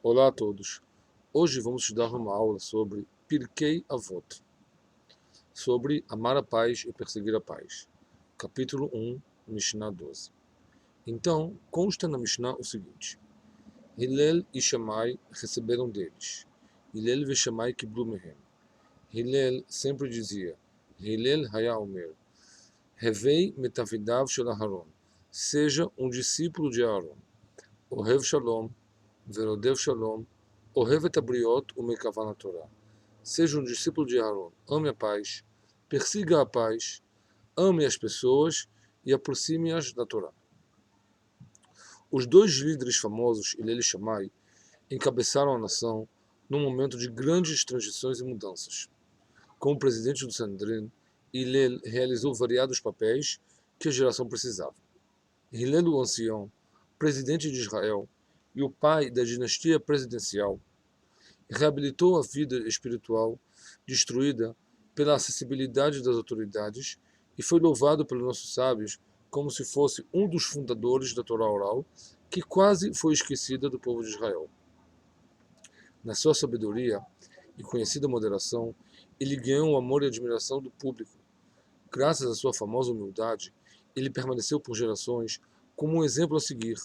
Olá a todos. Hoje vamos estudar uma aula sobre Pirkei Avot, sobre amar a paz e perseguir a paz. Capítulo 1, Mishnah 12. Então, consta na Mishnah o seguinte: Hillel e Shammai receberam deles. Hillel e Shammai kiblu mehem. Hillel sempre dizia, Hillel haya omer, Hevei metavidav shel Aharon, seja um discípulo de Aaron. Ohev shalom, verodev shalom, Ohev et abriot umekavan a Torá. Seja um discípulo de Aaron, ame a paz, persiga a paz, ame as pessoas e aproxime-as da Torá. Os dois líderes famosos, Hillel e Shammai, encabeçaram a nação num momento de grandes transições e mudanças. Como presidente do Sanedrin, Hillel realizou variados papéis que a geração precisava. Hillel o ancião, presidente de Israel e o pai da dinastia presidencial, reabilitou a vida espiritual destruída pela acessibilidade das autoridades e foi louvado pelos nossos sábios como se fosse um dos fundadores da Torá oral, que quase foi esquecida do povo de Israel. Na sua sabedoria e conhecida moderação, ele ganhou o amor e admiração do público. Graças à sua famosa humildade, ele permaneceu por gerações como um exemplo a seguir.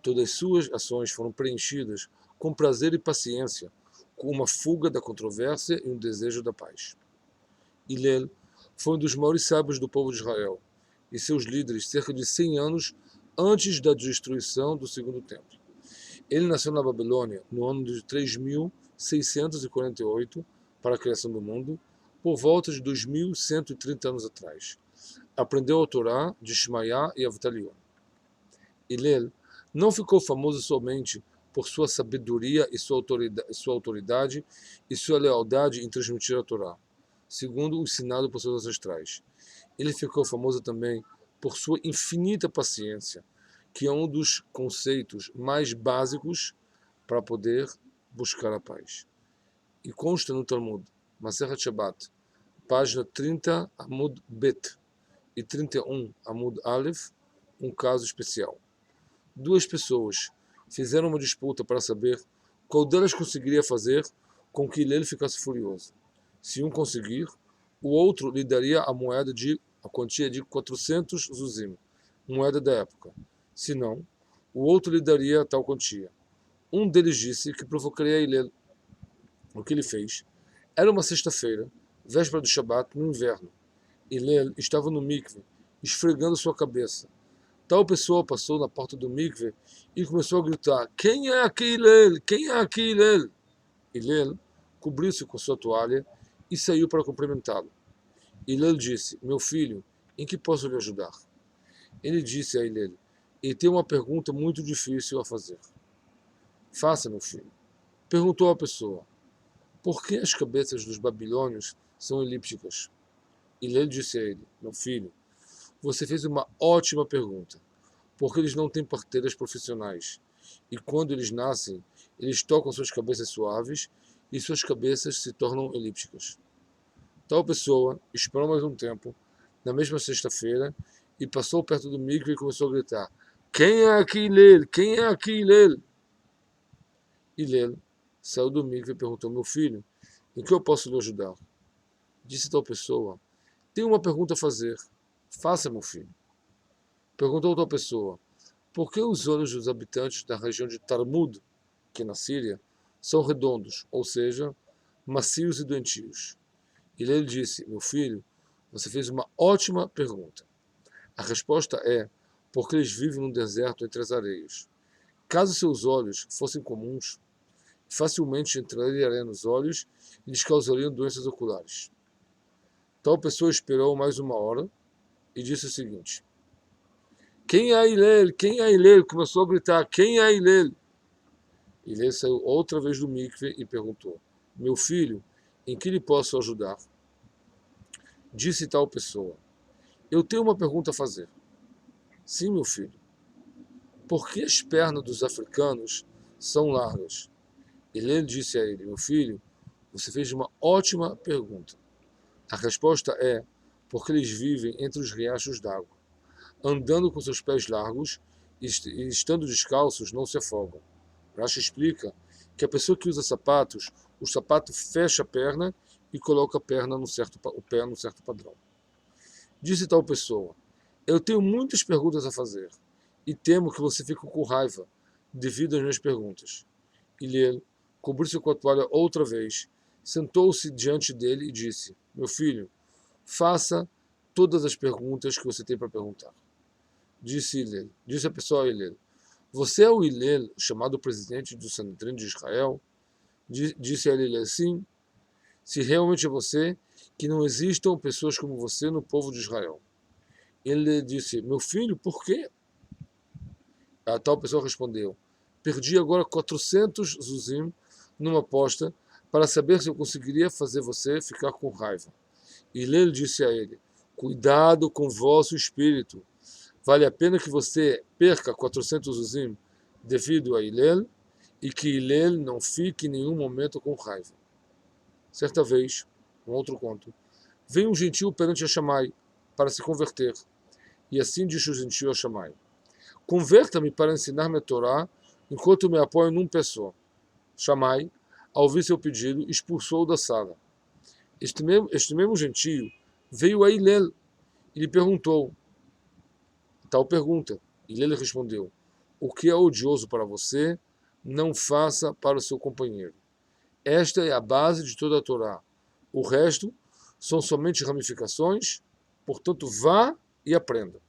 Todas as suas ações foram preenchidas com prazer e paciência, com uma fuga da controvérsia e um desejo da paz. Hillel foi um dos maiores sábios do povo de Israel e seus líderes cerca de 100 anos antes da destruição do segundo templo. Ele nasceu na Babilônia no ano de 3648 para a criação do mundo, por volta de 2130 anos atrás. Aprendeu a Torá de Shmaiah e Avtalion. Hillel não ficou famoso somente por sua sabedoria e sua autoridade e sua lealdade em transmitir a Torá, segundo o ensinado por seus ancestrais. Ele ficou famoso também por sua infinita paciência, que é um dos conceitos mais básicos para poder buscar a paz. E consta no Talmud, Masechet Shabbat, página 30, Amud Bet, e 31, Amud Aleph, um caso especial. Duas pessoas fizeram uma disputa para saber qual delas conseguiria fazer com que Hillel ficasse furioso. Se um conseguir, o outro lhe daria a quantia de 400 zuzim, moeda da época. Se não, o outro lhe daria tal quantia. Um deles disse que provocaria Hillel. O que ele fez? Era uma sexta-feira, véspera do Shabat, no inverno. Hillel estava no mikve, esfregando sua cabeça. Tal pessoa passou na porta do mikve e começou a gritar: Quem é aqui Hillel? Quem é aqui Hillel? Hillel cobriu-se com sua toalha e saiu para cumprimentá-lo. Hillel disse: Meu filho, em que posso lhe ajudar? Ele disse a Hillel: Ele tem uma pergunta muito difícil a fazer. Faça, meu filho. Perguntou a pessoa: Por que as cabeças dos babilônios são elípticas? Hillel disse a ele: Meu filho, você fez uma ótima pergunta, porque eles não têm parteiras profissionais, e quando eles nascem, eles tocam suas cabeças suaves e suas cabeças se tornam elípticas. Tal pessoa esperou mais um tempo, na mesma sexta-feira, e passou perto do mikve e começou a gritar: Quem é aqui Hillel? Quem é aqui Hillel? Hillel saiu do mikve e perguntou: Meu filho, em que eu posso lhe ajudar? Disse tal pessoa: Tenho uma pergunta a fazer. Faça, meu filho. Perguntou outra pessoa: Por que os olhos dos habitantes da região de Tarmud, que é na Síria, são redondos, ou seja, macios e doentios? E ele disse: Meu filho, você fez uma ótima pergunta. A resposta é: porque eles vivem no deserto entre as areias. Caso seus olhos fossem comuns, facilmente entraria areia nos olhos e lhes causariam doenças oculares. Tal pessoa esperou mais uma hora e disse o seguinte: Quem é Hillel? Quem é Hillel? Começou a gritar: Quem é Hillel? Hillel saiu outra vez do mikve e perguntou: Meu filho, em que lhe posso ajudar? Disse tal pessoa: Eu tenho uma pergunta a fazer. Sim, meu filho. Por que as pernas dos africanos são largas? Hillel disse a ele: Meu filho, você fez uma ótima pergunta. A resposta é: porque eles vivem entre os riachos d'água. Andando com seus pés largos e estando descalços, não se afogam. Rashi explica que a pessoa que usa sapatos, o sapato fecha a perna e coloca a perna o pé num certo padrão. Disse tal pessoa: eu tenho muitas perguntas a fazer e temo que você fique com raiva devido às minhas perguntas. Hillel cobriu-se com a toalha outra vez, sentou-se diante dele e disse: meu filho, faça todas as perguntas que você tem para perguntar. Disse a pessoa a Hillel: você é o Hillel, chamado presidente do Sanedrim de Israel? Disse a Hillel: sim, se realmente é você, que não existam pessoas como você no povo de Israel. Ele disse: meu filho, por quê? A tal pessoa respondeu: perdi agora 400 zuzim numa aposta para saber se eu conseguiria fazer você ficar com raiva. E Hillel disse a ele: cuidado com o vosso espírito. Vale a pena que você perca 400 zuzim devido a Hillel e que Hillel não fique em nenhum momento com raiva. Certa vez, um outro conto, veio um gentil perante a Shammai para se converter. E assim disse o gentil a Shammai: converta-me para ensinar-me a Torá enquanto me apoio num pé só. Shammai, ao ouvir seu pedido, expulsou-o da sala. Este mesmo gentio veio a Hillel e lhe perguntou tal pergunta. Hillel respondeu: o que é odioso para você, não faça para o seu companheiro. Esta é a base de toda a Torá. O resto são somente ramificações, portanto vá e aprenda.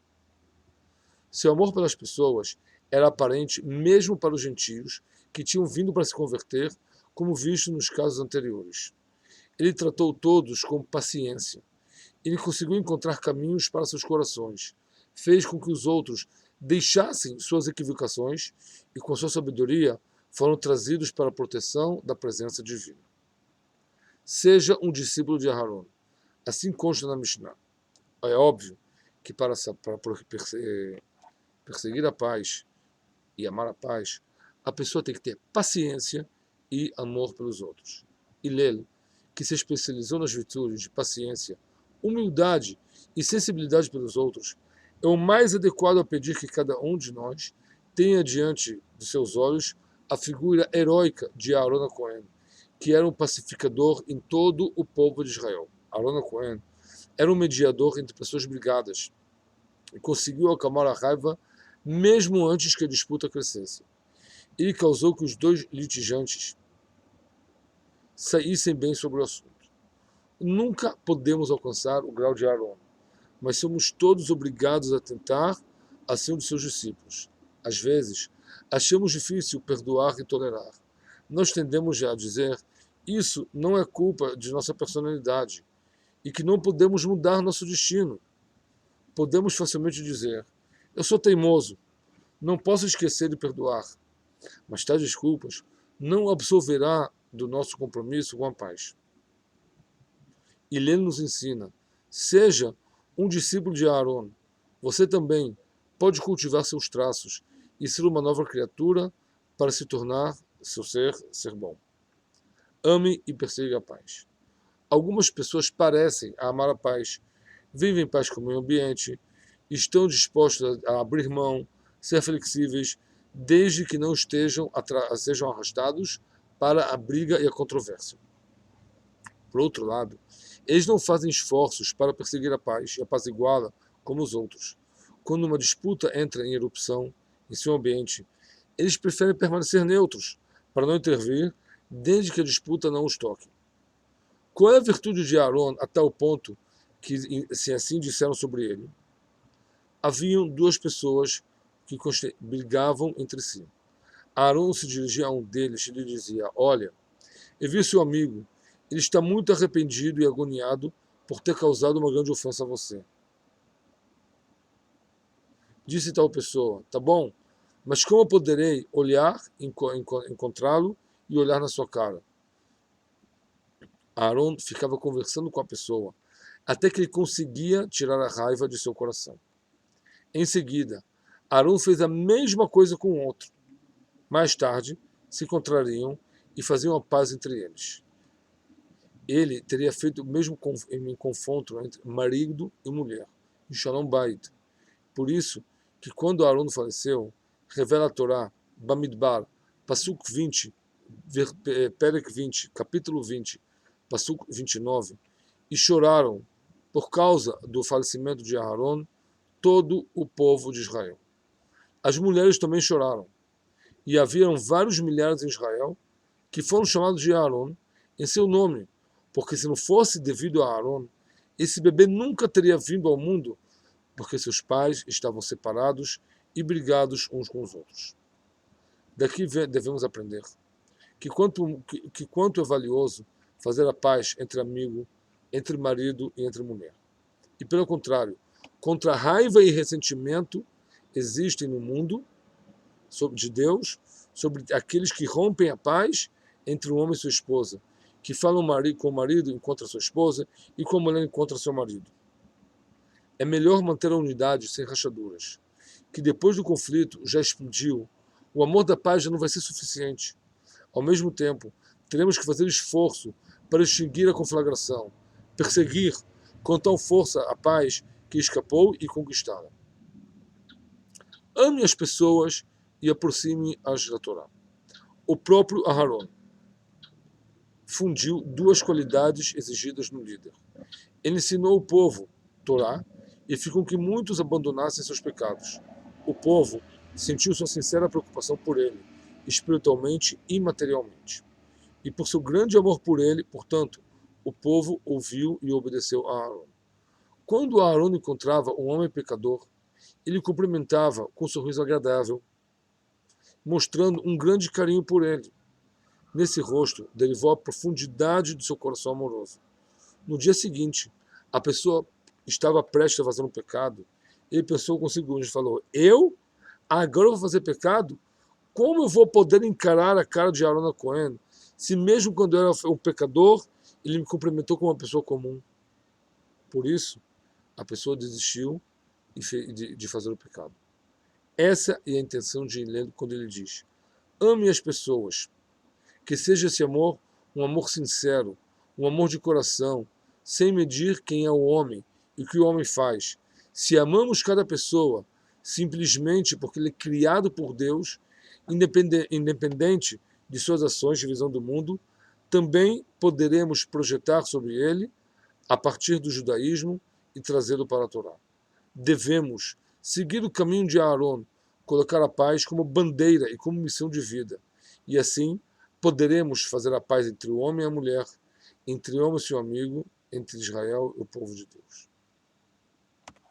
Seu amor pelas pessoas era aparente mesmo para os gentios que tinham vindo para se converter, como visto nos casos anteriores. Ele tratou todos com paciência. Ele conseguiu encontrar caminhos para seus corações. Fez com que os outros deixassem suas equivocações e, com sua sabedoria, foram trazidos para a proteção da presença divina. Seja um discípulo de Aharon. Assim consta na Mishnah. É óbvio que para perseguir a paz e amar a paz, a pessoa tem que ter paciência e amor pelos outros. Hillel, que se especializou nas virtudes de paciência, humildade e sensibilidade pelos outros, é o mais adequado a pedir que cada um de nós tenha diante de seus olhos a figura heróica de Aaron Cohen, que era um pacificador em todo o povo de Israel. Aaron Cohen era um mediador entre pessoas brigadas e conseguiu acalmar a raiva mesmo antes que a disputa crescesse. Ele causou que os dois litigantes saíssem bem sobre o assunto. Nunca podemos alcançar o grau de Aaron, mas somos todos obrigados a tentar assim um de seus discípulos. Às vezes, achamos difícil perdoar e tolerar. Nós tendemos a dizer: isso não é culpa de nossa personalidade e que não podemos mudar nosso destino. Podemos facilmente dizer: eu sou teimoso, não posso esquecer de perdoar. Mas tais desculpas não absolverá do nosso compromisso com a paz. Hillel nos ensina: seja um discípulo de Aaron. Você também pode cultivar seus traços e ser uma nova criatura para se tornar seu ser bom. Ame e persiga a paz. Algumas pessoas parecem amar a paz, vivem em paz com o meio ambiente, estão dispostas a abrir mão, ser flexíveis, desde que não sejam arrastados para a briga e a controvérsia. Por outro lado, eles não fazem esforços para perseguir a paz e apaziguá-la como os outros. Quando uma disputa entra em erupção em seu ambiente, eles preferem permanecer neutros, para não intervir, desde que a disputa não os toque. Qual é a virtude de Aaron a tal ponto que, se assim disseram sobre ele? Haviam duas pessoas que brigavam entre si. Aaron se dirigia a um deles e lhe dizia: olha, eu vi seu amigo, ele está muito arrependido e agoniado por ter causado uma grande ofensa a você. Disse tal pessoa: tá bom, mas como eu poderei olhar, encontrá-lo e olhar na sua cara? Aaron ficava conversando com a pessoa, até que ele conseguia tirar a raiva de seu coração. Em seguida, Aaron fez a mesma coisa com o outro. Mais tarde, se encontrariam e faziam a paz entre eles. Ele teria feito o mesmo em confronto entre marido e mulher, em Shalom Bait. Por isso, que quando Aaron faleceu, revela a Torá, Bamidbar, Pasuk 20, Perek 20, capítulo 20, Passuco 29, e choraram por causa do falecimento de Aharon todo o povo de Israel. As mulheres também choraram, e haviam vários milhares em Israel que foram chamados de Aharon em seu nome, porque se não fosse devido a Aharon, esse bebê nunca teria vindo ao mundo, porque seus pais estavam separados e brigados uns com os outros. Daqui devemos aprender que quanto é valioso fazer a paz entre amigo, entre marido e entre mulher. E pelo contrário, contra raiva e ressentimento existem no mundo de Deus sobre aqueles que rompem a paz entre o homem e sua esposa, que falam com o marido contra sua esposa e com a mulher contra seu marido. É melhor manter a unidade sem rachaduras, que depois do conflito já explodiu, o amor da paz já não vai ser suficiente. Ao mesmo tempo, teremos que fazer esforço para extinguir a conflagração, perseguir com tal força a paz que escapou e conquistá-la. Ame as pessoas e aproxime-as da Torá. O próprio Aharon fundiu duas qualidades exigidas no líder. Ele ensinou o povo Torá e fez com que muitos abandonassem seus pecados. O povo sentiu sua sincera preocupação por ele, espiritualmente e materialmente. E por seu grande amor por ele, portanto, o povo ouviu e obedeceu a Aharon. Quando Aharon encontrava um homem pecador, ele o cumprimentava com um sorriso agradável, mostrando um grande carinho por ele. Nesse rosto derivou a profundidade de seu coração amoroso. No dia seguinte, a pessoa estava prestes a fazer um pecado. Ele pensou consigo mesmo e falou: eu? Agora eu vou fazer pecado? Como eu vou poder encarar a cara de Aaron Cohen, se mesmo quando eu era um pecador, ele me cumprimentou como uma pessoa comum? Por isso, a pessoa desistiu de fazer o pecado. Essa é a intenção de Hillel quando ele diz: ame as pessoas, que seja esse amor um amor sincero, um amor de coração, sem medir quem é o homem e o que o homem faz. Se amamos cada pessoa simplesmente porque ele é criado por Deus, independente de suas ações de visão do mundo, também poderemos projetar sobre ele a partir do judaísmo e trazê-lo para a Torá. Devemos seguir o caminho de Aharon, colocar a paz como bandeira e como missão de vida. E assim poderemos fazer a paz entre o homem e a mulher, entre o homem e seu amigo, entre Israel e o povo de Deus.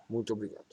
Muito obrigado.